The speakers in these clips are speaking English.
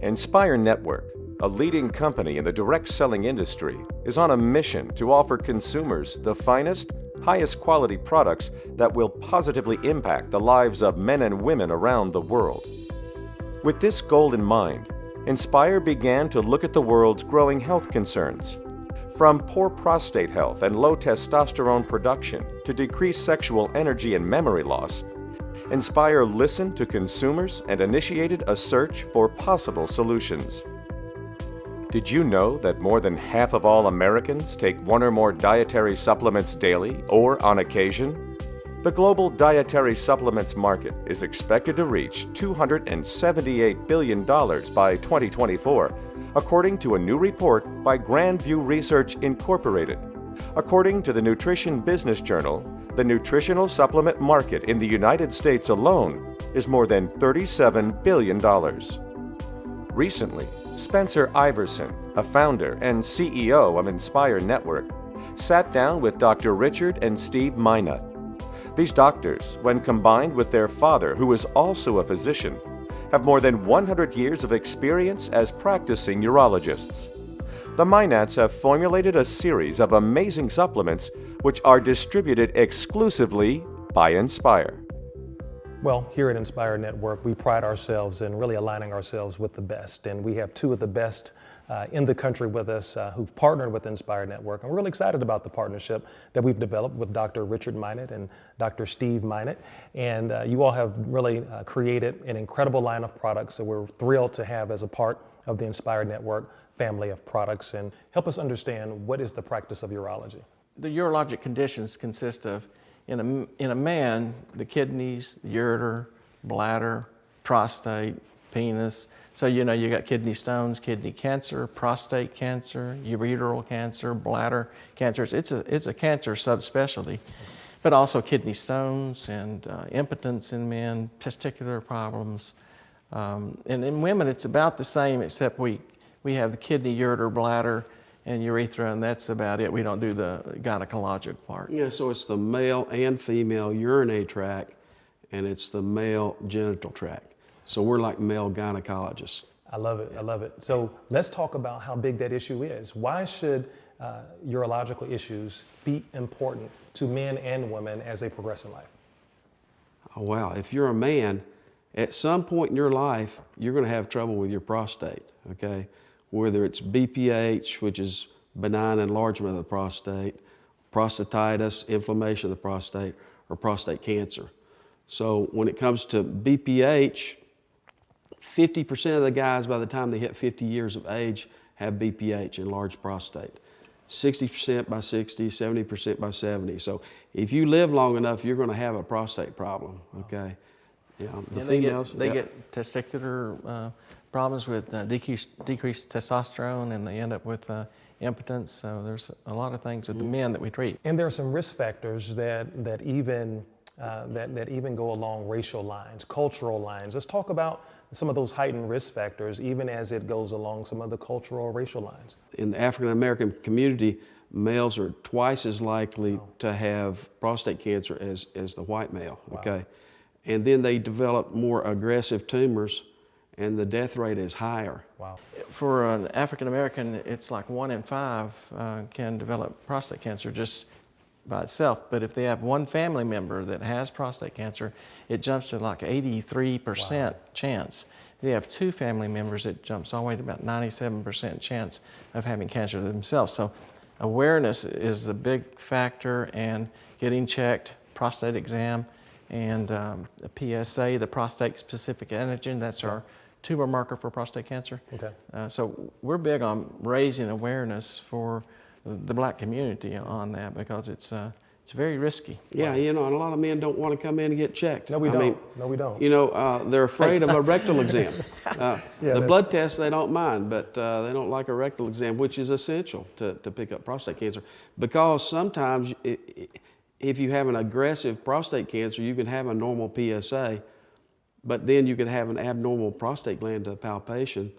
nSpire Network, a leading company in the direct selling industry, is on a mission to offer consumers the finest, highest quality products that will positively impact the lives of men and women around the world. With this goal in mind, nSpire began to look at the world's growing health concerns. From poor prostate health and low testosterone production to decreased sexual energy and memory loss, nSpire listened to consumers and initiated a search for possible solutions. Did you know that more than half of all Americans take one or more dietary supplements daily or on occasion? The global dietary supplements market is expected to reach $278 billion by 2024, according to a new report by Grandview Research Incorporated. According to the Nutrition Business Journal, the nutritional supplement market in the United States alone is more than $37 billion. Recently, Spencer Iverson, a founder and CEO of nSpire Network, sat down with Dr. Richard and Steve Minot. These doctors, when combined with their father, who is also a physician, have more than 100 years of experience as practicing urologists. The Minots have formulated a series of amazing supplements which are distributed exclusively by nSpire. Well, here at nSpire Network, we pride ourselves in really aligning ourselves with the best, and we have two of the best in the country with us who've partnered with nSpire Network. And we're really excited about the partnership that we've developed with Dr. Richard Minot and Dr. Steve Minot. And you all have really created an incredible line of products that we're thrilled to have as a part of the nSpire Network family of products. And help us understand, what is the practice of urology? The urologic conditions consist of, in a man, the kidneys, the ureter, bladder, prostate, penis. So you got kidney stones, kidney cancer, prostate cancer, ureteral cancer, bladder cancer. It's a cancer subspecialty, but also kidney stones and impotence in men, testicular problems. And in women, it's about the same, except we have the kidney, ureter, bladder, and urethra, and that's about it. We don't do the gynecologic part. Yeah, so it's the male and female urinary tract, and it's the male genital tract. So we're like male gynecologists. I love it, I love it. So let's talk about how big that issue is. Why should urological issues be important to men and women as they progress in life? Oh, wow, if you're a man, at some point in your life, you're gonna have trouble with your prostate, okay? Whether it's BPH, which is benign enlargement of the prostate, prostatitis, inflammation of the prostate, or prostate cancer. So when it comes to BPH, 50% of the guys by the time they hit 50 years of age have BPH, enlarged prostate. 60% by 60, 70% by 70. So if you live long enough, you're going to have a prostate problem, okay? Yeah, the females, they get testicular problems with decreased testosterone, and they end up with impotence. So there's a lot of things with the men that we treat. And there are some risk factors that even go along racial lines, cultural lines. Let's talk about some of those heightened risk factors, even as it goes along some of the cultural or racial lines. In the African American community, males are twice as likely to have prostate cancer as the white male, okay? And then they develop more aggressive tumors, and the death rate is higher. Wow. For an African American, it's like 1 in 5 can develop prostate cancer just by itself. But if they have one family member that has prostate cancer, it jumps to like 83% chance. If they have 2 family members, it jumps all the way to about 97% chance of having cancer themselves. So awareness is the big factor, and getting checked, prostate exam, and the PSA, the prostate specific antigen, that's our tumor marker for prostate cancer. Okay. So we're big on raising awareness for the black community on that, because it's very risky. Yeah, and a lot of men don't want to come in and get checked. No, we don't. No, we don't. They're afraid of a rectal exam. The blood tests they don't mind, but they don't like a rectal exam, which is essential to pick up prostate cancer, because sometimes if you have an aggressive prostate cancer, you can have a normal PSA, but then you could have an abnormal prostate gland palpation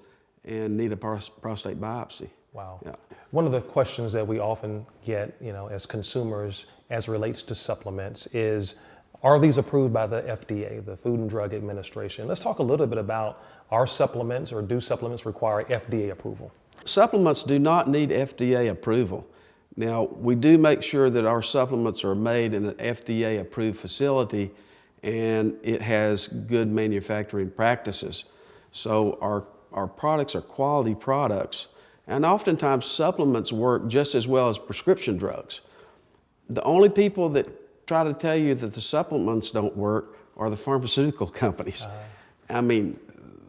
and need a prostate biopsy. Wow. Yeah. One of the questions that we often get, as consumers, as it relates to supplements, is Are these approved by the FDA, the Food and Drug Administration? Let's talk a little bit about our supplements, or do supplements require FDA approval? Supplements do not need FDA approval. Now, we do make sure that our supplements are made in an FDA-approved facility and it has good manufacturing practices. So our products are quality products, and oftentimes supplements work just as well as prescription drugs. The only people that try to tell you that the supplements don't work are the pharmaceutical companies. I mean,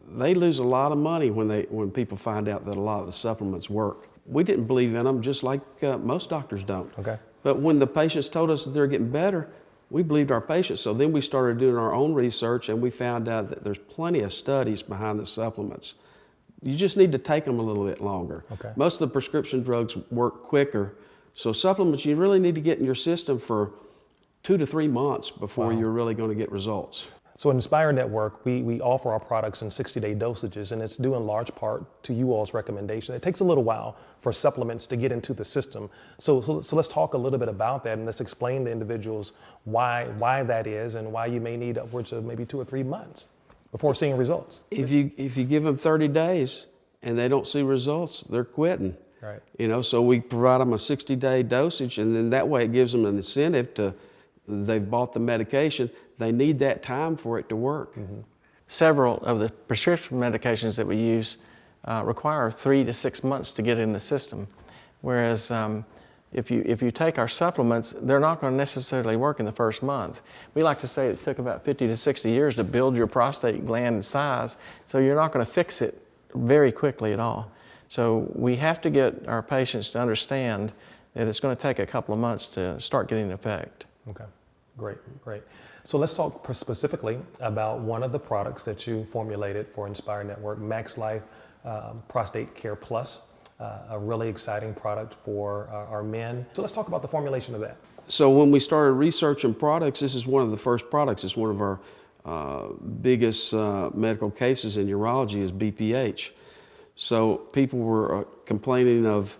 they lose a lot of money when people find out that a lot of the supplements work. We didn't believe in them, just like most doctors don't. Okay. But when the patients told us that they're getting better, we believed our patients. So then we started doing our own research, and we found out that there's plenty of studies behind the supplements. You just need to take them a little bit longer. Okay. Most of the prescription drugs work quicker. So supplements, you really need to get in your system for 2 to 3 months before you're really going to get results. So at nSpire Network, we offer our products in 60-day dosages, and it's due in large part to you all's recommendation. It takes a little while for supplements to get into the system. So let's talk a little bit about that, and let's explain to individuals why that is and why you may need upwards of maybe 2 or 3 months before seeing results. If you give them 30 days and they don't see results, they're quitting. Right. You know, so we provide them a 60-day dosage, and then that way it gives them an incentive to, they've bought the medication, they need that time for it to work. Mm-hmm. Several of the prescription medications that we use require 3 to 6 months to get in the system, whereas if you take our supplements, they're not going to necessarily work in the first month. We like to say it took about 50 to 60 years to build your prostate gland size, so you're not going to fix it very quickly at all. So we have to get our patients to understand that it's going to take a couple of months to start getting effect. Okay, great. So let's talk specifically about one of the products that you formulated for nSpire Network, MaxLife Prostate Care Plus, a really exciting product for our men. So let's talk about the formulation of that. So when we started researching products, this is one of the first products. It's one of our biggest medical cases in urology is BPH. So people were complaining of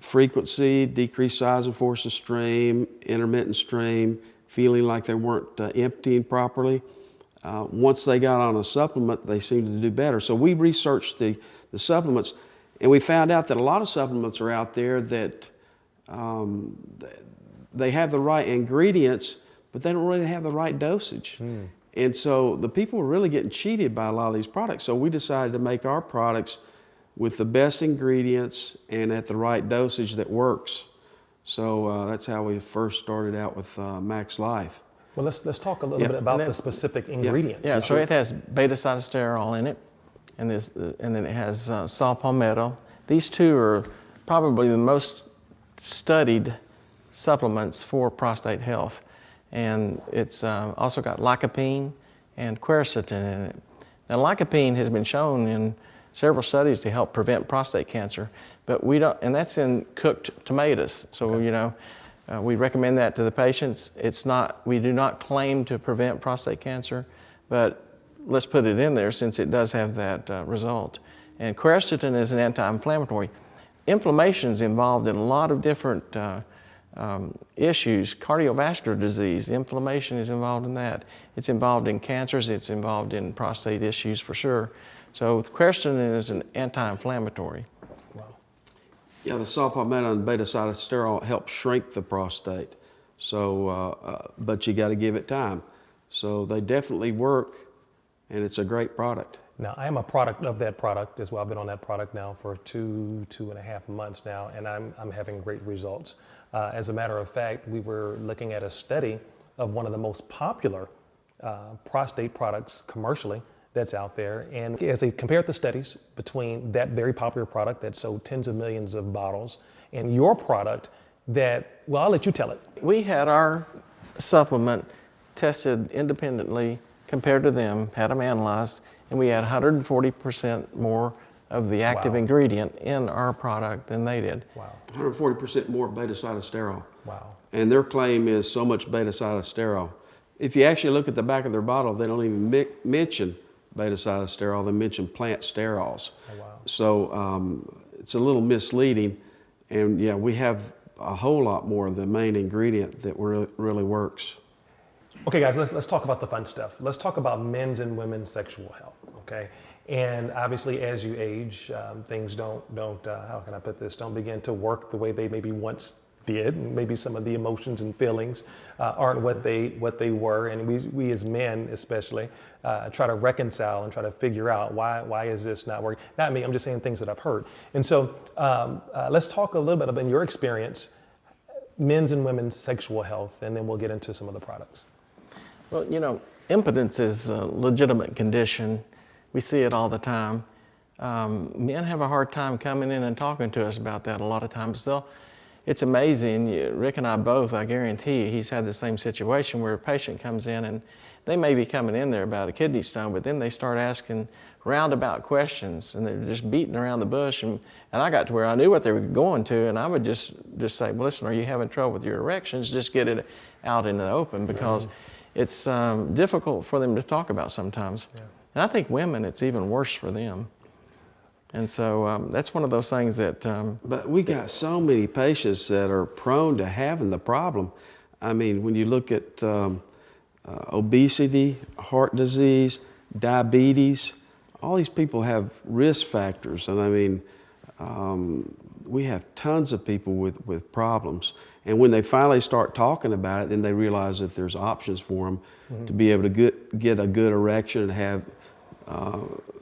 frequency, decreased size and force of stream, intermittent stream, feeling like they weren't emptying properly. Once they got on a supplement, they seemed to do better. So we researched the supplements, and we found out that a lot of supplements are out there that they have the right ingredients, but they don't really have the right dosage. And so the people were really getting cheated by a lot of these products. So we decided to make our products with the best ingredients and at the right dosage that works. So that's how we first started out with MaxLife. Well, let's talk a little bit about the specific ingredients. Yeah, so it has beta-cytosterol in it, and then it has saw palmetto. These two are probably the most studied supplements for prostate health. And it's also got lycopene and quercetin in it. Now, lycopene has been shown in several studies to help prevent prostate cancer, but we don't, and that's in cooked tomatoes. So, you know, we recommend that to the patients. It's not, we do not claim to prevent prostate cancer, but let's put it in there since it does have that result. And quercetin is an anti-inflammatory. Inflammation is involved in a lot of different issues. Cardiovascular disease, inflammation is involved in that. It's involved in cancers, it's involved in prostate issues for sure. So quercetin is an anti-inflammatory. Wow. Yeah, the saw palmetto and beta-cytosterol help shrink the prostate. So, but you got to give it time. So they definitely work, and it's a great product. Now, I am a product of that product as well. I've been on that product now for 2.5 months now, and I'm having great results. As a matter of fact, we were looking at a study of one of the most popular prostate products commercially that's out there. And as they compared the studies between that very popular product that sold tens of millions of bottles and your product that, well, I'll let you tell it. We had our supplement tested independently compared to them, had them analyzed, and we had 140% more of the active ingredient in our product than they did. Wow. 140% more beta-cytosterol. Wow. And their claim is so much beta-cytosterol. If you actually look at the back of their bottle, they don't even mention beta-cytosterol, they mention plant sterols. Oh, wow. So it's a little misleading. And yeah, we have a whole lot more of the main ingredient that really works. Okay, guys, let's talk about the fun stuff. Let's talk about men's and women's sexual health. Okay, and obviously, as you age, things don't how can I put this? Don't begin to work the way they maybe once did. Maybe some of the emotions and feelings aren't what they were, and we as men especially try to reconcile and try to figure out why is this not working. Not me. I'm just saying things that I've heard. And so let's talk a little bit about your experience, men's and women's sexual health, and then we'll get into some of the products. Well, you know, impotence is a legitimate condition. We see it all the time. Men have a hard time coming in and talking to us about that a lot of times. It's amazing. Rick and I both, I guarantee you, he's had the same situation where a patient comes in and they may be coming in there about a kidney stone, but then they start asking roundabout questions and they're just beating around the bush. And I got to where I knew what they were going to, and I would just say, well, listen, are you having trouble with your erections? Just get it out in the open, because it's difficult for them to talk about sometimes. Yeah. And I think women, it's even worse for them. And so that's one of those things that... but we got so many patients that are prone to having the problem. I mean, when you look at obesity, heart disease, diabetes, all these people have risk factors. And I mean, we have tons of people with problems. And when they finally start talking about it, then they realize that there's options for them to be able to get a good erection and have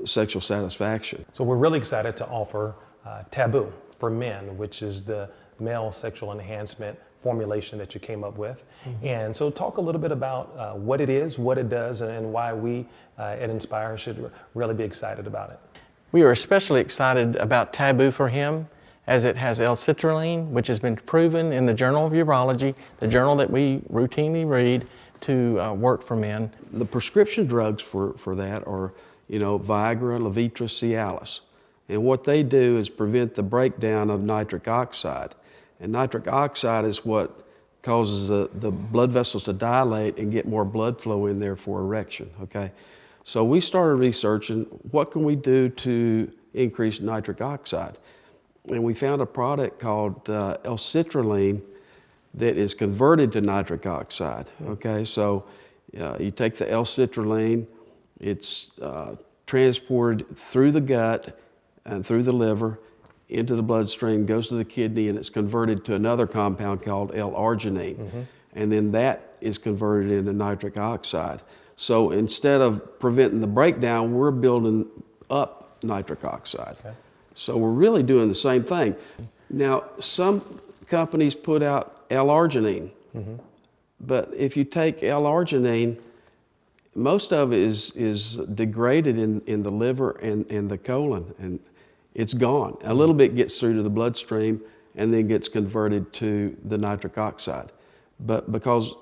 sexual satisfaction. So we're really excited to offer Taboo for men, which is the male sexual enhancement formulation that you came up with. And so talk a little bit about what it is, what it does, and why we at nSpire should really be excited about it. We are especially excited about Taboo for him, as it has L-citrulline, which has been proven in the Journal of Urology, the journal that we routinely read, to work for men. The prescription drugs for that are, you know, Viagra, Levitra, Cialis. And what they do is prevent the breakdown of nitric oxide. And nitric oxide is what causes the blood vessels to dilate and get more blood flow in there for erection, okay? So we started researching what can we do to increase nitric oxide. And we found a product called L-citrulline that is converted to nitric oxide, okay? So you take the L-citrulline, it's transported through the gut and through the liver into the bloodstream, goes to the kidney, and it's converted to another compound called L-arginine. And then that is converted into nitric oxide. So instead of preventing the breakdown, we're building up nitric oxide. Okay. So we're really doing the same thing. Now, some companies put out L-arginine, but if you take L-arginine, most of it is degraded in the liver and the colon, and it's gone. A little bit gets through to the bloodstream and then gets converted to the nitric oxide. But because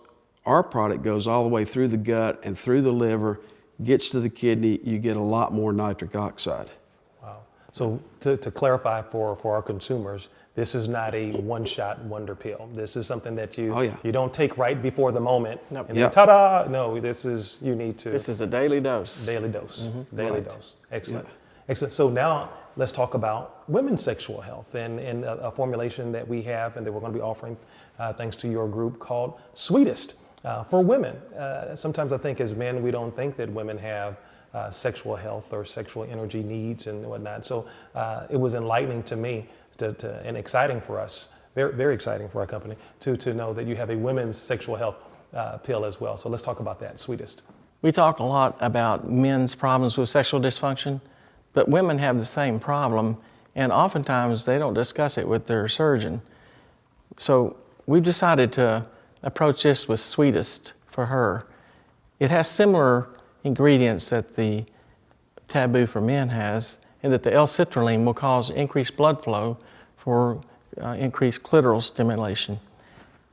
our product goes all the way through the gut and through the liver, gets to the kidney, you get a lot more nitric oxide. Wow. So to clarify for our consumers, this is not a one-shot wonder pill. This is something that you don't take right before the moment. Nope. And then ta-da! No, this is, you need to. This is a daily dose. Daily dose. Daily dose. Excellent. Yeah. Excellent. So now let's talk about women's sexual health and a formulation that we have and that we're going to be offering thanks to your group called Sweetest for women. Sometimes I think as men, we don't think that women have sexual health or sexual energy needs and whatnot. So it was enlightening to me and exciting for us, very, very exciting for our company to know that you have a women's sexual health pill as well. So let's talk about that, Sweetest. We talk a lot about men's problems with sexual dysfunction, but women have the same problem, and oftentimes they don't discuss it with their surgeon. So we've decided to approach this with Sweetest for her. It has similar ingredients that the Taboo for men has, and that the L-citrulline will cause increased blood flow for increased clitoral stimulation.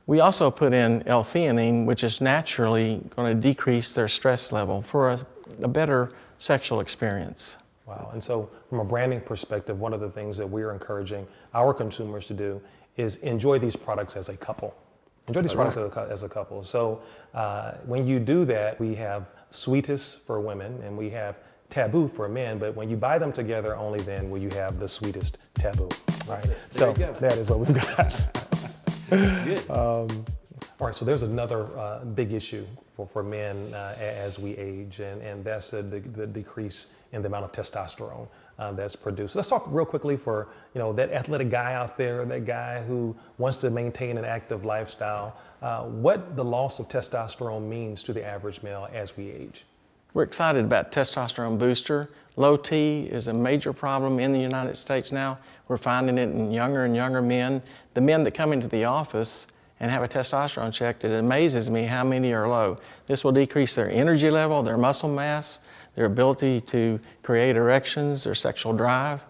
We also put in L-theanine, which is naturally going to decrease their stress level for a better sexual experience. Wow. And so from a branding perspective, one of the things that we're encouraging our consumers to do is enjoy these products as a couple. Enjoy these products as a couple. So when you do that, we have Sweetest for women and we have Taboo for men, but when you buy them together, only then will you have the Sweetest Taboo, right? So that is what we've got. Good. All right, so there's another big issue for men as we age, and that's the decrease in the amount of testosterone that's produced. Let's talk real quickly for that athletic guy out there, that guy who wants to maintain an active lifestyle, what the loss of testosterone means to the average male as we age. We're excited about testosterone booster. Low T is a major problem in the United States now. We're finding it in younger and younger men. The men that come into the office and have a testosterone check, it amazes me how many are low. This will decrease their energy level, their muscle mass, their ability to create erections, their sexual drive.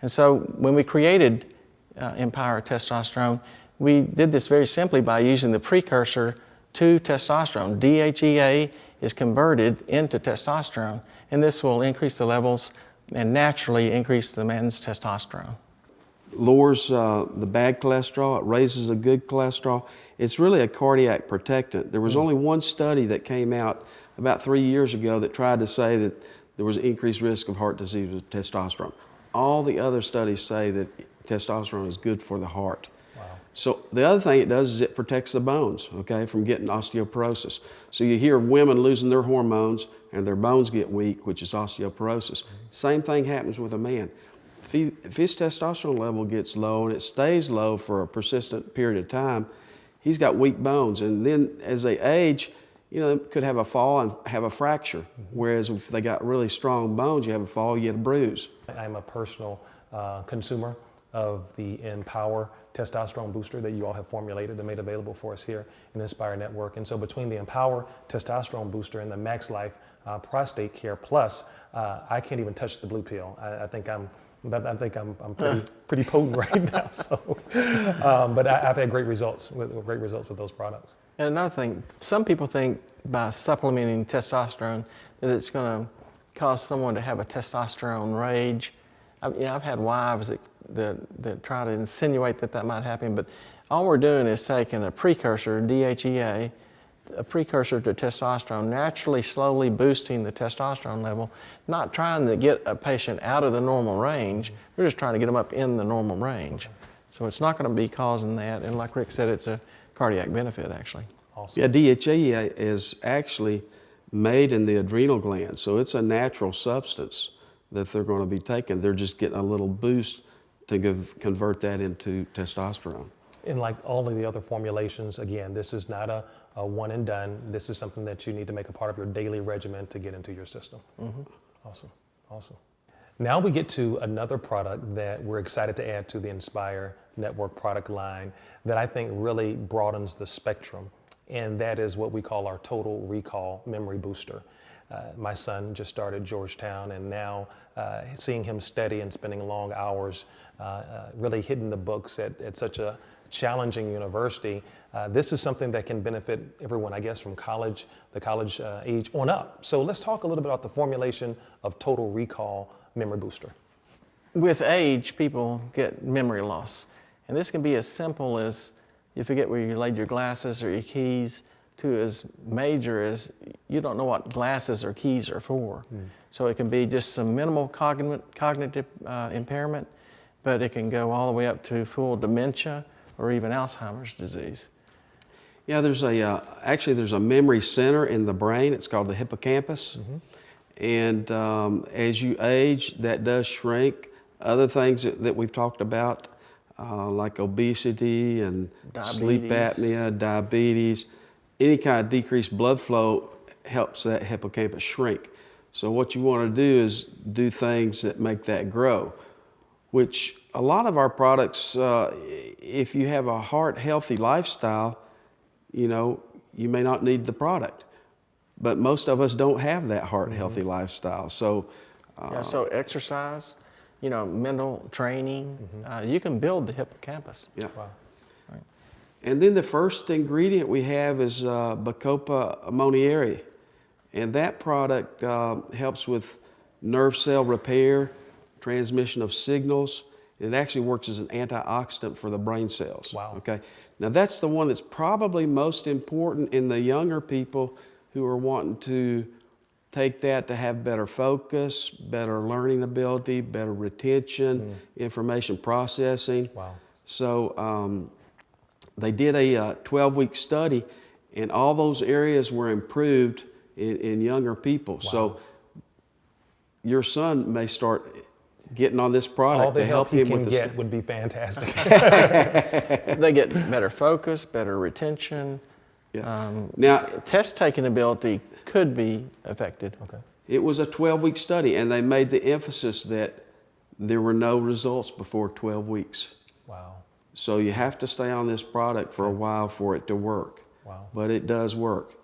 And so when we created Empower Testosterone, we did this very simply by using the precursor to testosterone. DHEA is converted into testosterone, and this will increase the levels and naturally increase the man's testosterone. Lowers the bad cholesterol, it raises the good cholesterol. It's really a cardiac protectant. There was only one study that came out about 3 years ago that tried to say that there was an increased risk of heart disease with testosterone. All the other studies say that testosterone is good for the heart. Wow. So the other thing it does is it protects the bones, okay, from getting osteoporosis. So you hear of women losing their hormones and their bones get weak, which is osteoporosis. Same thing happens with a man. If his testosterone level gets low and it stays low for a persistent period of time, he's got weak bones. And then as they age, they could have a fall and have a fracture. Whereas if they got really strong bones, you have a fall, you get a bruise. I'm a personal consumer of the Empower Testosterone Booster that you all have formulated and made available for us here in the nSpire Network. And so between the Empower Testosterone Booster and the MaxLife Prostate Care Plus, I can't even touch the blue pill. I think I'm pretty potent right now. So, but I've had great results with those products. And another thing, some people think by supplementing testosterone that it's going to cause someone to have a testosterone rage. I've had wives that try to insinuate that might happen, but all we're doing is taking a precursor, DHEA, a precursor to testosterone, naturally slowly boosting the testosterone level, not trying to get a patient out of the normal range. We're just trying to get them up in the normal range. So it's not going to be causing that, and like Rick said, it's a cardiac benefit actually. Awesome. Yeah, DHEA is actually made in the adrenal gland, so it's a natural substance that they're going to be taking. They're just getting a little boost to convert that into testosterone. And like all of the other formulations, again, this is not a one and done. This is something that you need to make a part of your daily regimen to get into your system. Awesome, awesome. Now we get to another product that we're excited to add to the nSpire Network product line that I think really broadens the spectrum, and that is what we call our Total Recall Memory Booster. My son just started Georgetown, and now seeing him study and spending long hours really hitting the books at such a challenging university, this is something that can benefit everyone, I guess, from the college age on up. So let's talk a little bit about the formulation of Total Recall Memory Booster. With age, people get memory loss. And this can be as simple as you forget where you laid your glasses or your keys, to as major as you don't know what glasses or keys are for. So it can be just some minimal cognitive impairment, but it can go all the way up to full dementia or even Alzheimer's disease. Yeah, there's a memory center in the brain. It's called the hippocampus. And as you age, that does shrink. Other things that we've talked about, like obesity and sleep apnea, diabetes, any kind of decreased blood flow helps that hippocampus shrink. So what you want to do is do things that make that grow, which a lot of our products, if you have a heart-healthy lifestyle, you may not need the product. But most of us don't have that heart-healthy lifestyle. So, so exercise, mental training, you can build the hippocampus. Yeah. Wow. And then the first ingredient we have is Bacopa ammoniaria. And that product helps with nerve cell repair, transmission of signals. It actually works as an antioxidant for the brain cells. Wow. Okay. Now that's the one that's probably most important in the younger people who are wanting to take that to have better focus, better learning ability, better retention, information processing. Wow. So they did a 12-week study, and all those areas were improved in younger people. Wow. So your son may start getting on this product All the to help help he him can with get would be fantastic. They get better focus, better retention. Now, test taking ability could be affected. Okay. It was a 12-week study, and they made the emphasis that there were no results before 12 weeks. Wow. So you have to stay on this product for a while for it to work. Wow. But it does work.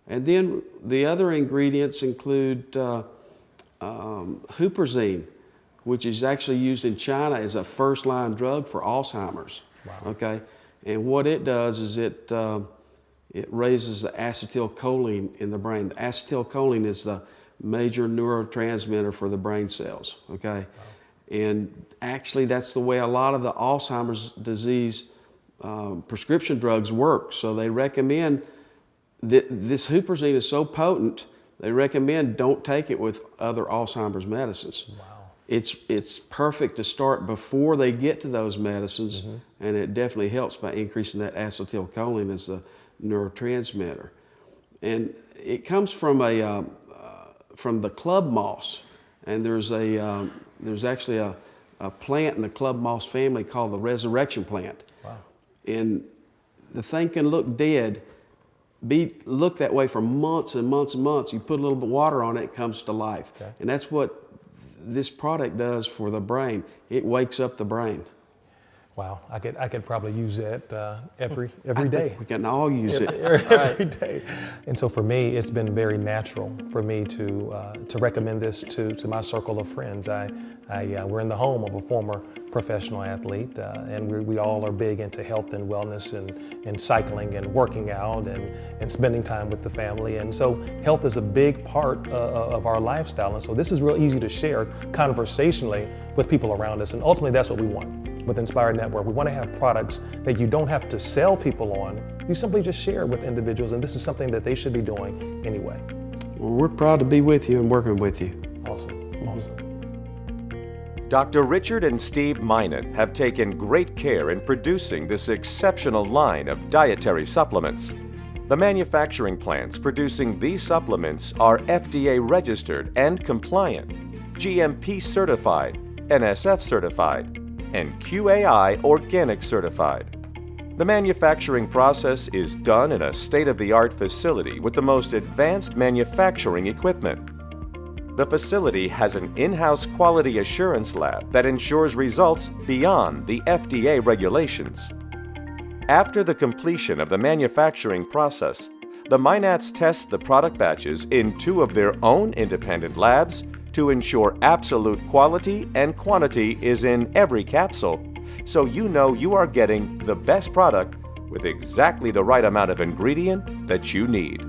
And then the other ingredients include huperzine, which is actually used in China as a first-line drug for Alzheimer's. Wow. Okay, and what it does is it raises the acetylcholine in the brain. The acetylcholine is the major neurotransmitter for the brain cells. Okay, wow. And actually that's the way a lot of the Alzheimer's disease prescription drugs work. So they recommend that this huperzine is so potent, they recommend don't take it with other Alzheimer's medicines. Wow. It's perfect to start before they get to those medicines, and it definitely helps by increasing that acetylcholine as the neurotransmitter. And it comes from the club moss, and there's actually a plant in the club moss family called the resurrection plant. Wow. And the thing can look dead, look that way for months and months and months. You put a little bit of water on it, it comes to life. Okay. And that's what this product does for the brain. It wakes up the brain. Wow, I could probably use that every day. We can all use it. Every day. And so for me, it's been very natural for me to recommend this to my circle of friends. We're in the home of a former professional athlete, and we all are big into health and wellness and cycling and working out and spending time with the family. And so health is a big part of our lifestyle. And so this is real easy to share conversationally with people around us. And ultimately, that's what we want. With nSpire Network, we want to have products that you don't have to sell people on. You simply just share with individuals, and this is something that they should be doing anyway. Well, we're proud to be with you and working with you. Awesome, awesome. Dr. Richard and Steve Minot have taken great care in producing this exceptional line of dietary supplements. The manufacturing plants producing these supplements are FDA registered and compliant, GMP certified, NSF certified, and QAI Organic certified. The manufacturing process is done in a state-of-the-art facility with the most advanced manufacturing equipment. The facility has an in-house quality assurance lab that ensures results beyond the FDA regulations. After the completion of the manufacturing process, the Minots test the product batches in 2 of their own independent labs to ensure absolute quality and quantity is in every capsule, so you know you are getting the best product with exactly the right amount of ingredient that you need.